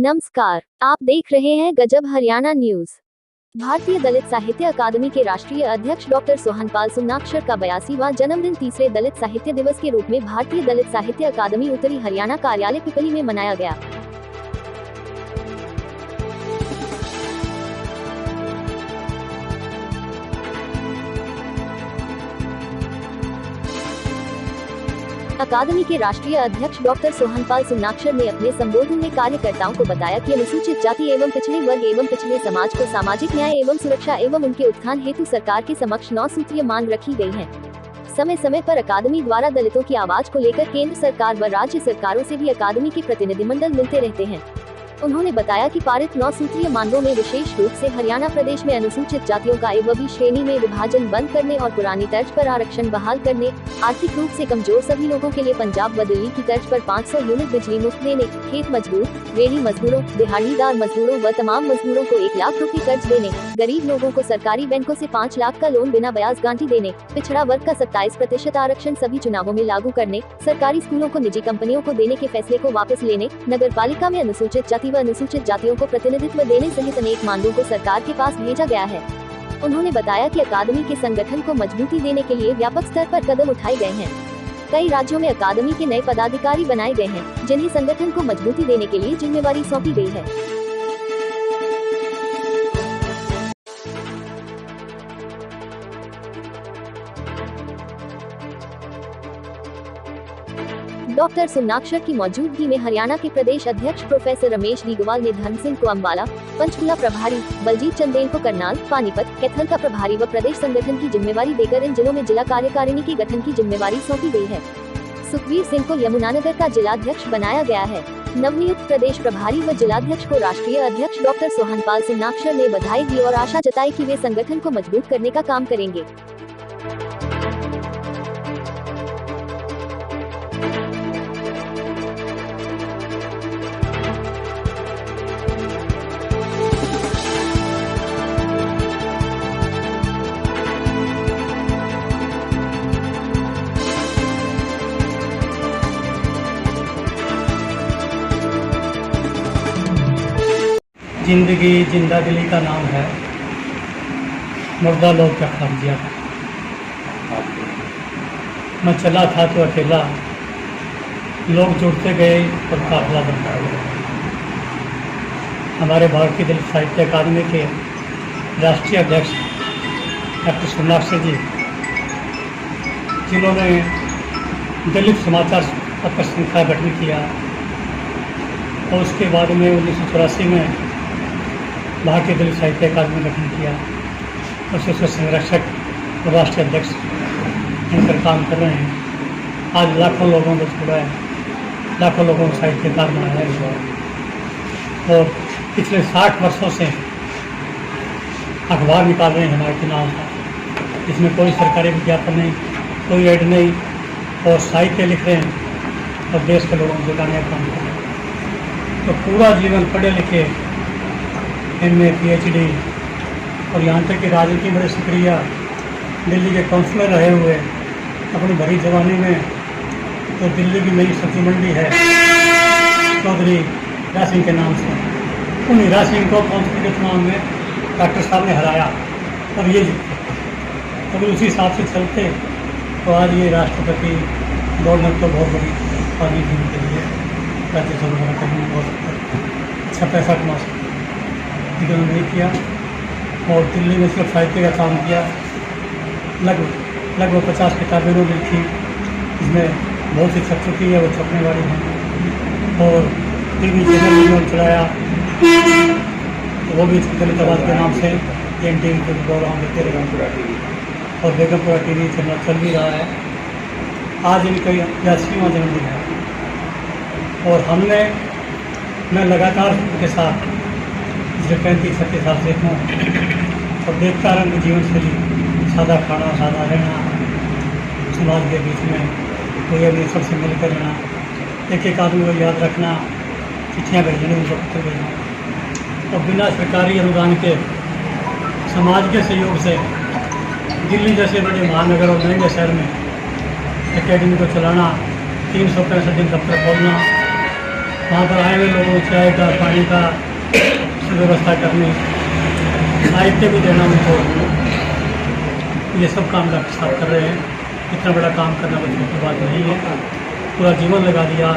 नमस्कार, आप देख रहे हैं गजब हरियाणा न्यूज। भारतीय दलित साहित्य अकादमी के राष्ट्रीय अध्यक्ष डॉक्टर सोहनपाल सुन्नाक्षर का 82वां जन्मदिन तीसरे दलित साहित्य दिवस के रूप में भारतीय दलित साहित्य अकादमी उत्तरी हरियाणा कार्यालय पिपली में मनाया गया। अकादमी के राष्ट्रीय अध्यक्ष डॉक्टर सोहनपाल सुन्नाक्षर ने अपने संबोधन में कार्यकर्ताओं को बताया कि अनुसूचित जाति एवं पिछड़े वर्ग एवं पिछड़े समाज को सामाजिक न्याय एवं सुरक्षा एवं उनके उत्थान हेतु सरकार के समक्ष 9 सूत्रीय मांग रखी गई है। समय समय पर अकादमी द्वारा दलितों की आवाज को लेकर केंद्र सरकार व राज्य सरकारों से भी अकादमी के प्रतिनिधिमंडल मिलते रहते हैं। उन्होंने बताया कि पारित 9 सूत्रीय मांगों में विशेष रूप से हरियाणा प्रदेश में अनुसूचित जातियों का A-B श्रेणी में विभाजन बंद करने और पुरानी तर्ज पर आरक्षण बहाल करने, आर्थिक रूप से कमजोर सभी लोगों के लिए पंजाब व दिल्ली की तर्ज पर 500 यूनिट बिजली मुफ्त देने, खेत मजदूर, रेहड़ी मजदूरों, दिहाड़ीदार मजदूरों व तमाम मजदूरों को 1 लाख रुपए कर्ज देने, गरीब लोगों को सरकारी बैंकों से 5 लाख का लोन बिना ब्याज गारंटी देने, पिछड़ा वर्ग का 27% आरक्षण सभी चुनावों में लागू करने, सरकारी स्कूलों को निजी कंपनियों को देने के फैसले को वापस लेने, नगर पालिका में अनुसूचित जाति व अनुसूचित जातियों को प्रतिनिधित्व देने सहित अनेक मांगों को सरकार के पास भेजा गया है। उन्होंने बताया कि अकादमी के संगठन को मजबूती देने के लिए व्यापक स्तर पर कदम उठाए गए हैं। कई राज्यों में अकादमी के नए पदाधिकारी बनाए गए हैं, जिन्हें संगठन को मजबूती देने के लिए जिम्मेवारी सौंपी गई है। डॉक्टर सुन्नाक्षर की मौजूदगी में हरियाणा के प्रदेश अध्यक्ष प्रोफेसर रमेश रीगवाल ने धर्म सिंह को अम्बाला, पंचकुला प्रभारी, बलजीत चंदेल को करनाल, पानीपत, कैथल का प्रभारी व प्रदेश संगठन की जिम्मेवारी देकर इन जिलों में जिला कार्यकारिणी के गठन की जिम्मेवारी सौंपी गई है। सुखवीर सिंह को यमुनानगर का जिलाध्यक्ष बनाया गया है। नवनियुक्त प्रदेश प्रभारी व जिलाध्यक्ष को राष्ट्रीय अध्यक्ष डॉक्टर सोहनपाल सुन्नाक्षर ने बधाई दी और आशा जताई कि वे संगठन को मजबूत करने का काम करेंगे। जिंदगी जिंदा दिली का नाम है, मुर्दा लोग क्या खा दिया। मैं चला था तो अकेला, लोग जुड़ते गए और काफिला बनता गया। हमारे भारतीय दलित साहित्य अकादमी के राष्ट्रीय अध्यक्ष डॉक्टर सुन्नाक्षर जी, जिन्होंने दलित समाचार पत्र संघ का गठन किया और उसके बाद में 1984 में भारतीय दलित साहित्य अकादमी ने गठन किया और उसके संरक्षक और राष्ट्रीय अध्यक्ष बनकर काम कर रहे हैं। आज लाखों लोगों को जुड़ा है, लाखों लोगों को साहित्यकार बनाया है और पिछले 60 वर्षों से अखबार निकाल रहे हैं हमारे के नाम का। इसमें कोई सरकारी विज्ञापन नहीं, कोई ऐड नहीं और साहित्य लिख रहे हैं और देश के लोगों को जुटाने का काम कर रहे हैं। तो पूरा जीवन पढ़े लिखे MA PhD और यहाँ तक कि राजनीति में बड़े सक्रिय दिल्ली के काउंसलर रहे हुए अपनी भरी जवानी में तो दिल्ली की नई सब्जी मंडी है चौधरी हीरा सिंह के नाम से, उन हीरा सिंह को काउंसिल के चुनाव में डॉक्टर साहब ने हराया और ये जीते। अगर उसी हिसाब से चलते तो आज ये राष्ट्रपति गवर्नर तो बहुत बड़ी पानी जीने के लिए राज्यसभा वगैरह कहीं बहुत अच्छा पैसा कमा सकते, लेकिन उन्होंने नहीं किया और दिल्ली में सिर्फ साहित्य का काम किया। लगभग 50 किताबें उन्होंने लिखी, इसमें बहुत सी छप चुकी है, वो छपने वाली हैं और TV चैनल भी उन्होंने चलाया तो वो भी दलित आवाज़ के नाम से NTV के प्रोग्राम देते रहे और बेगमपुरा TV चैनल चल भी रहा है। आज इनका 82वां जन्मदिन है और मैं लगातार उनके साथ जो 35-36 साल से हूँ और देखता रहा उनकी जीवन शैली, सादा खाना, सादा रहना, समाज के बीच में कोई अपने सबसे मिलकर रहना, एक आदमी को याद रखना, चिट्ठियाँ भेजने, उनको पत्र भेजना और बिना सरकारी अनुदान के समाज के सहयोग से दिल्ली जैसे बड़े महानगर और महंगे शहर में एकेडमी को चलाना, 365 दिन दफ्तर खोलना वहाँ पर आए हुए लोगों को चाय का पानी का व्यवस्था करनी, साहित्य भी देना उनको, ये सब काम डॉक्टर साहब कर रहे हैं। इतना बड़ा काम करना बच्चों की बात नहीं है। पूरा जीवन लगा दिया।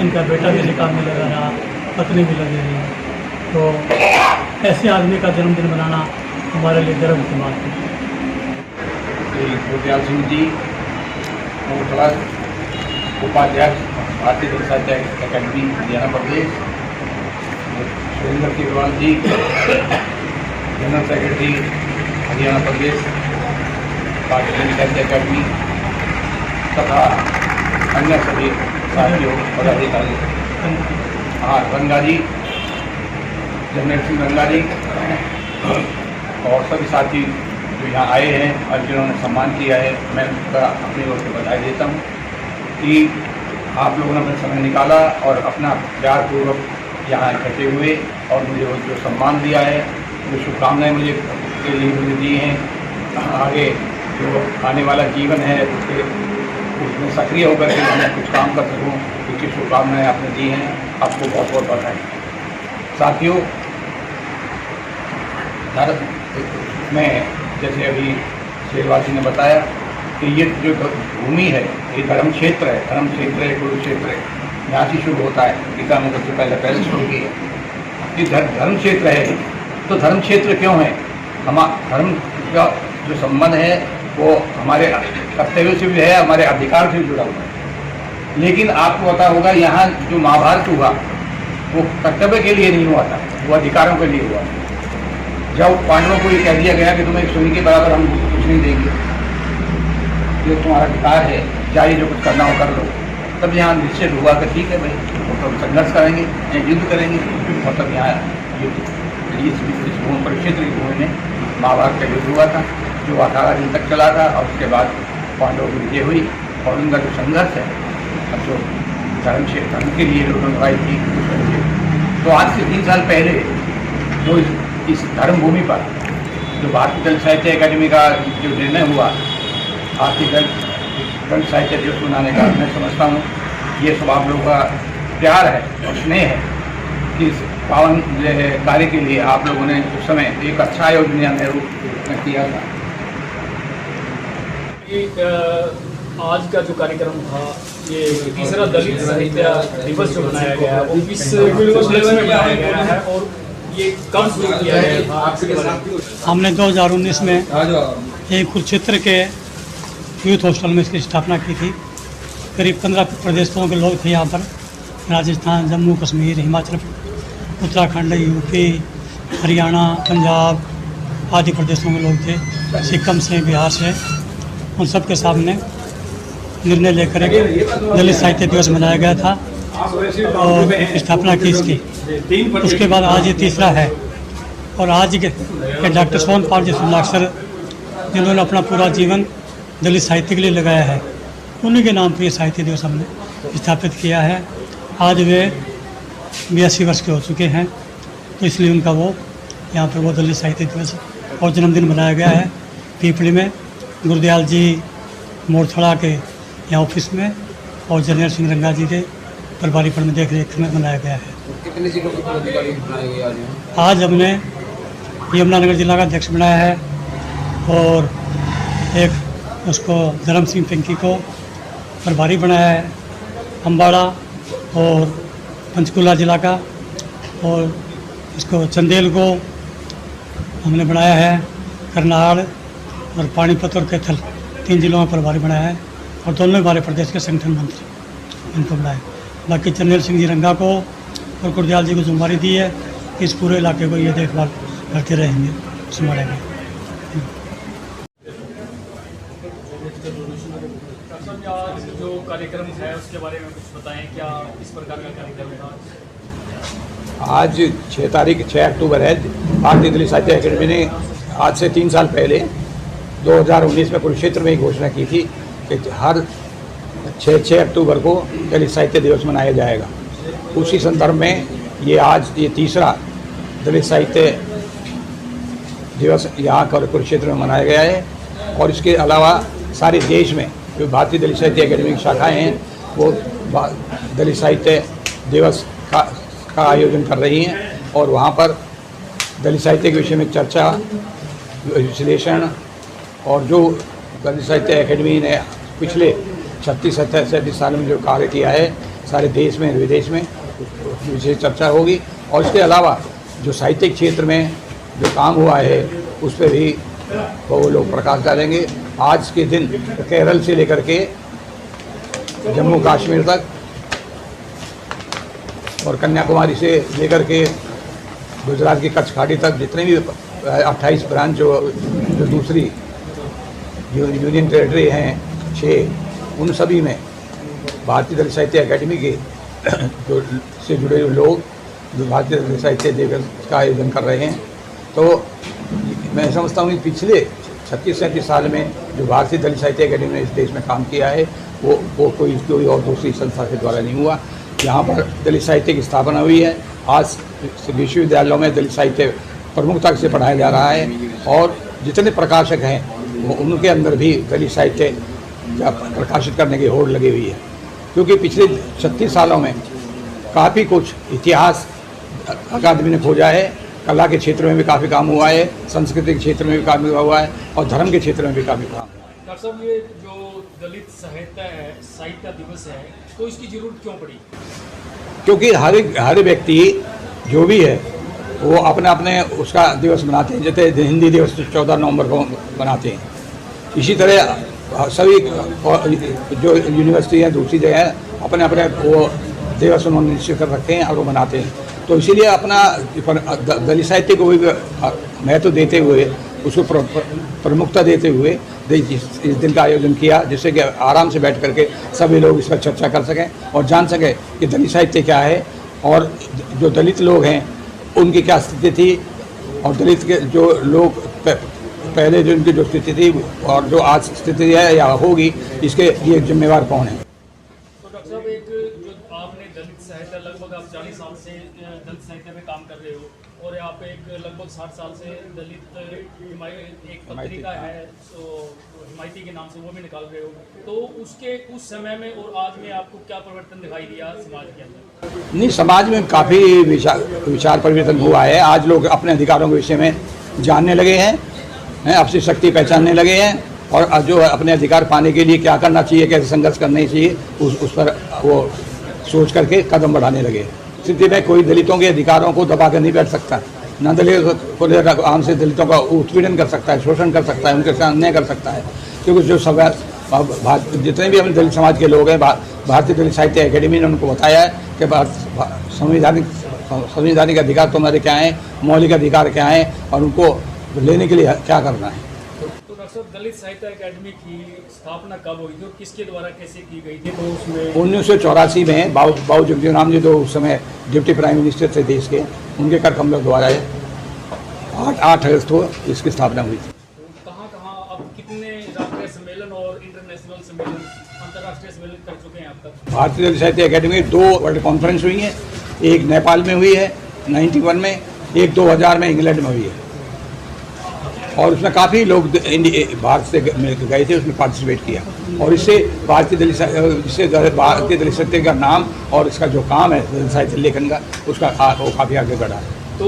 इनका बेटा भी इसी काम में लगा रहा, पत्नी भी लगी रही। तो ऐसे आदमी का जन्मदिन मनाना हमारे लिए गर्व की बात है। गुरदयाल सिंह जी उपाध्यक्ष भारतीय दलित साहित्य अकादमी हरियाणा प्रदेश, सुरेंद्र केजरीवाल जी जनरल सेक्रेटरी हरियाणा प्रदेश भारतीय दलित साहित्य अकादमी तथा अन्य सभी साथियों पदाधिकारी, रंगा जी, जनरल सिंह रंगा जी और सभी साथी जो यहाँ आए हैं और जिन्होंने सम्मान किया है, मैं उनका अपनी ओर से बधाई देता हूँ कि आप लोगों ने अपना समय निकाला और अपना प्यारपूर्वक यहाँ इकट्ठे हुए और मुझे वो जो सम्मान दिया है, जो शुभकामनाएं मुझे के लिए मुझे दी हैं। आगे जो आने वाला जीवन है उसमें सक्रिय होकर के मैं कुछ काम कर सकूँ, उसकी शुभकामनाएं आपने दी हैं। आपको बहुत बहुत बधाई। साथियों, भारत में जैसे अभी शेरवाल जी ने बताया कि ये जो भूमि है ये धर्म क्षेत्र है, कुरुक्षेत्र है। यहाँ से शुरू होता है, गीता में सबसे पहले शुरू की है। ये धर्म क्षेत्र है, तो धर्म क्षेत्र क्यों है? धर्म का जो संबंध है वो हमारे कर्तव्य से भी है, हमारे अधिकार से भी जुड़ा हुआ है। लेकिन आपको पता होगा यहाँ जो महाभारत हुआ वो कर्तव्य के लिए नहीं हुआ था, वो अधिकारों के लिए हुआ। जब पांडवों को ये कह दिया गया कि तुम्हें एक सुई के बराबर हम कुछ नहीं देंगे, ये तुम्हारा अधिकार है, चाहिए जो कुछ करना हो कर लो, तब यहाँ निश्चित हुआ कि ठीक है भाई, तो संघर्ष करेंगे या युद्ध करेंगे। मतलब यहाँ युद्ध इस कुरुक्षेत्र की भूमि में महाभारत का युद्ध हुआ था, जो 18 दिन तक चला था और उसके बाद पांडवों की विजय हुई। और उनका जो संघर्ष है, अब जो धर्म के लिए लोगों ने लड़ाई की, तो आज से 3 साल पहले जो इस धर्म भूमि पर जो भारतीय दलित साहित्य अकादमी का जो निर्णय हुआ भारतीय दलित साहित्य दिवस मनाने का, मैं समझता हूँ ये सब आप लोगों का प्यार है और स्नेह है कि इस पावन कार्य के लिए आप लोगों ने उस समय एक अच्छा आयोजन यहाँ रूप में किया था। आज का जो कार्यक्रम था, ये तीसरा दलित साहित्य दिवस जो मनाया गया है वो किस लेवल में मनाया गया है और ये कब शुरू किया गया था? हमने 2019 में एक कुरुक्षेत्र के यूथ हॉस्टल में इसकी स्थापना की थी। करीब 15 प्रदेशों के लोग थे यहाँ पर, राजस्थान, जम्मू कश्मीर, हिमाचल, उत्तराखंड, यूपी, हरियाणा, पंजाब आदि प्रदेशों के लोग थे, सिक्किम से, बिहार से। उन सब के सामने निर्णय लेकर एक दलित साहित्य दिवस मनाया गया था और स्थापना की इसकी। उसके बाद आज ये तीसरा है और आज के डॉक्टर सोहनपाल जी सुनाक्षर, जिन्होंने अपना पूरा जीवन दलित साहित्य के लिए लगाया है, उन्हीं के नाम पर ये साहित्य दिवस हमने स्थापित किया है। आज वे 82 वर्ष के हो चुके हैं, तो इसलिए उनका वो यहाँ पर वो दलित साहित्य दिवस और जन्मदिन मनाया गया है। पीपली में गुरदयाल जी मोरथड़ा के यहाँ ऑफिस में और जनरल सिंह रंगा जी के प्रभारीपण में देख रेख में मनाया गया है। कितने जिलों के पदाधिकारी बनाए गए आज हमने यमुनानगर जिला का अध्यक्ष बनाया है और एक उसको धर्म सिंह पिंकी को प्रभारी बनाया है, अम्बाड़ा और पंचकुला जिला का, और इसको चंदेल को हमने बनाया है, करनाल और पानीपत और कैथल 3 जिलों में प्रभारी बनाया है और दोनों हमारे प्रदेश के संगठन मंत्री इनको बनाया। बाकी जनरल सिंह जी रंगा को और गुरदयाल जी को जिम्मेदारी दी है कि इस पूरे इलाके को ये देखभाल करते रहेंगे, संभालेंगे। आज जो कार्यक्रम है उसके बारे में कुछ बताएं, क्या इस प्रकार का कार्यक्रम है? आज 6 अक्टूबर है। भारतीय दलित साहित्य अकादमी ने आज से 3 साल पहले 2019 में कुरुक्षेत्र में घोषणा की थी कि हर 6 अक्टूबर को दलित साहित्य दिवस मनाया जाएगा। उसी संदर्भ में ये तीसरा दलित साहित्य दिवस यहाँ कुरुक्षेत्र में मनाया गया है। और इसके अलावा सारे देश में जो भारतीय दलित साहित्य अकादमी की शाखाएँ हैं वो दलित साहित्य दिवस का आयोजन कर रही हैं और वहाँ पर दलित साहित्य के विषय में चर्चा, विश्लेषण और जो दलित साहित्य अकेडमी ने पिछले 36-37 साल में जो कार्य किया है सारे देश में विदेश में, विशेष चर्चा होगी। और इसके अलावा जो साहित्यिक क्षेत्र में जो काम हुआ है उस पर भी वो लोग प्रकाश डालेंगे। आज के दिन केरल से लेकर के जम्मू कश्मीर तक और कन्याकुमारी से लेकर के गुजरात की कच्छ घाटी तक जितने भी 28 ब्रांच जो दूसरी यूनियन टेरिटरी हैं 6, उन सभी में भारतीय दलित साहित्य अकेडमी के जो से जुड़े हुए लोग जो भारतीय दलित साहित्य दिवस का आयोजन कर रहे हैं। तो मैं समझता हूँ कि पिछले 36-37 साल में जो भारतीय दलित साहित्य अकेडमी ने इस देश में काम किया है वो कोई और दूसरी संस्था के द्वारा नहीं हुआ। यहाँ पर दलित साहित्य की स्थापना हुई है। आज विश्वविद्यालयों में दलित साहित्य प्रमुखता से पढ़ाया जा रहा है और जितने प्रकाशक हैं उनके अंदर भी दलित साहित्य प्रकाशित करने की होड़ लगी हुई है, क्योंकि पिछले 36 सालों में काफ़ी कुछ इतिहास अकादमी ने खोजा है। कला के क्षेत्र में भी काफ़ी काम हुआ है, संस्कृति के क्षेत्र में भी काफ़ी हुआ है और धर्म के क्षेत्र में भी काफ़ी काम हुआ है। डॉक्टर साहब, ये जो दलित साहित्य दिवस है तो इसकी जरूरत क्यों पड़ी? क्योंकि हर व्यक्ति जो भी है वो अपने अपने उसका दिवस मनाते हैं। जैसे हिंदी दिवस 14 नवंबर को मनाते हैं, इसी तरह सभी जो यूनिवर्सिटी हैं दूसरी जगह अपने अपने वो दिवस उन्होंने निश्चित कर रखे हैं और वो मनाते हैं। तो इसीलिए अपना दलित साहित्य को भी महत्व देते हुए उसको प्रमुखता देते हुए इस दिन का आयोजन किया, जिससे कि आराम से बैठ करके सभी लोग इस पर चर्चा कर सकें और जान सकें कि दलित साहित्य क्या है और जो दलित लोग हैं उनकी क्या स्थिति थी और दलित के जो लोग पहले जो उनकी जो स्थिति थी और जो आज स्थिति है या होगी इसके लिए जिम्मेवार कौन है। तो डॉक्टर साहब, एक जो आपने दलित साहित्य लगभग आप 40 साल से दलित साहित्य में काम कर रहे हो और आप एक लगभग 60 साल से दलित एक पत्रिका है तो हिमायती के नाम से वो भी निकाल रहे हो, तो उसके उस समय में और आज में आपको क्या परिवर्तन दिखाई दिया समाज के अंदर? नहीं, समाज में काफ़ी विचार परिवर्तन हुआ है। आज लोग अपने अधिकारों के विषय में जानने लगे हैं, अपनी शक्ति पहचानने लगे हैं और जो अपने अधिकार पाने के लिए क्या करना चाहिए, कैसे संघर्ष करना चाहिए उस पर वो सोच करके कदम बढ़ाने लगे। स्थिति में कोई दलितों के अधिकारों को दबा कर नहीं बैठ सकता, न दलित को आम से दलितों का उत्पीड़न कर सकता है, शोषण कर सकता है, उनके साथ अन्याय कर सकता है। क्योंकि जो जितने भी अपने दलित समाज के लोग हैं भारतीय दलित साहित्य अकेडमी ने उनको बताया है कि संवैधानिक अधिकार तुम्हारे क्या हैं, मौलिक अधिकार क्या हैं और उनको लेने के लिए क्या करना है। तो डॉक्टर साहब, दलित साहित्य अकेडमी की स्थापना कब हुई थी और किसके द्वारा कैसे की गई थी? तो उसमें 1984 में बाबू जगजीवन राम जी जो उस समय डिप्टी प्राइम मिनिस्टर थे देश के, उनके कर कमलों द्वारा 8 अगस्त को इसकी स्थापना हुई थी। कहाँ अब कितने राष्ट्रीय सम्मेलन और इंटरनेशनल सम्मेलन, अंतर्राष्ट्रीय सम्मेलन कर चुके हैं अब तक? भारतीय दलित साहित्य अकेडमी 2 वर्ल्ड कॉन्फ्रेंस हुई हैं, एक नेपाल में हुई है 91 में, एक 2000 में इंग्लैंड में हुई है और उसमें काफ़ी लोग भारत से गए थे, उसमें पार्टिसिपेट किया और इससे भारतीय दलित साहित्य का नाम और इसका जो काम है दलित साहित्य लेखन का उसका वो काफ़ी आगे बढ़ा है। तो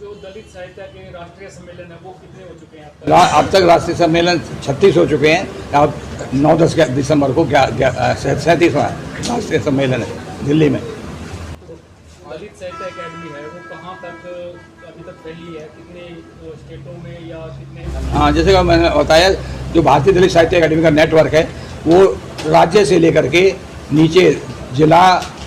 जो दलित साहित्य के राष्ट्रीय सम्मेलन है वो कितने हो चुके हैं अब तक राष्ट्रीय सम्मेलन 36 हो चुके हैं। अब 9-10 दिसंबर को 37वां राष्ट्रीय सम्मेलन है दिल्ली में। दलित साहित्य अकेडमी है वो कहाँ तक अभी तक फैली है, कितने स्टेटों में या कितने? हाँ, जैसे कि मैंने बताया जो भारतीय दलित साहित्य अकेडमी का नेटवर्क है वो राज्य से लेकर के नीचे जिला,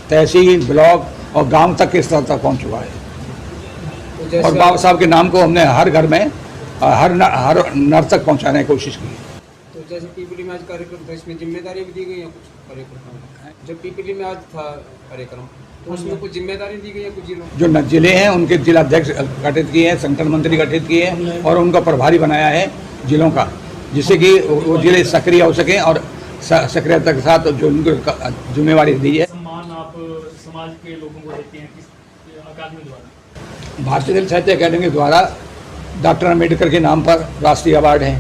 तहसील, ब्लॉक और गांव तक के स्तर तक पहुंच चुका है और बाबा साहब के नाम को हमने हर घर में हर नर तक पहुंचाने की कोशिश की। तो जैसे पीपली में आज कार्यक्रम था, इसमें जिम्मेदारी भी दी गई है कुछ कार्यक्रम? जब पीपली में आज था कार्यक्रम तो उसमें कुछ जिम्मेदारी दी गई है कुछ जिलों? जो जिले हैं उनके जिलाध्यक्ष गठित किए हैं, संगठन मंत्री गठित किए हैं और उनका प्रभारी बनाया है जिलों का, जिससे कि वो जिले सक्रिय हो सकें और सक्रियता के साथ जो उनको जिम्मेवारी दी है। सम्मान आप समाज के लोगों को देते हैं किस अकादमी द्वारा? भारतीय दलित साहित्य अकेडमी द्वारा डॉक्टर अम्बेडकर के नाम पर राष्ट्रीय अवार्ड हैं,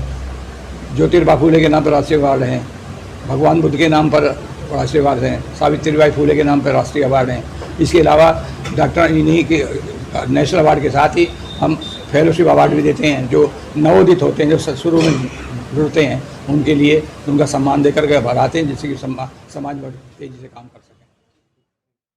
ज्योतिर्बा फूले के नाम पर राष्ट्रीय अवार्ड हैं, भगवान बुद्ध के नाम पर राष्ट्रीय अवार्ड हैं, सावित्रीबाई फुले के नाम पर राष्ट्रीय अवार्ड हैं। इसके अलावा डॉक्टर इन्हीं के नेशनल अवार्ड के साथ ही हम फेलोशिप अवार्ड भी देते हैं। जो नवोदित होते हैं, जो शुरू में जुड़ते हैं, उनके लिए उनका सम्मान देकर के बढ़ाते हैं, जिससे कि समाज बढ़ तेजी से काम कर सके।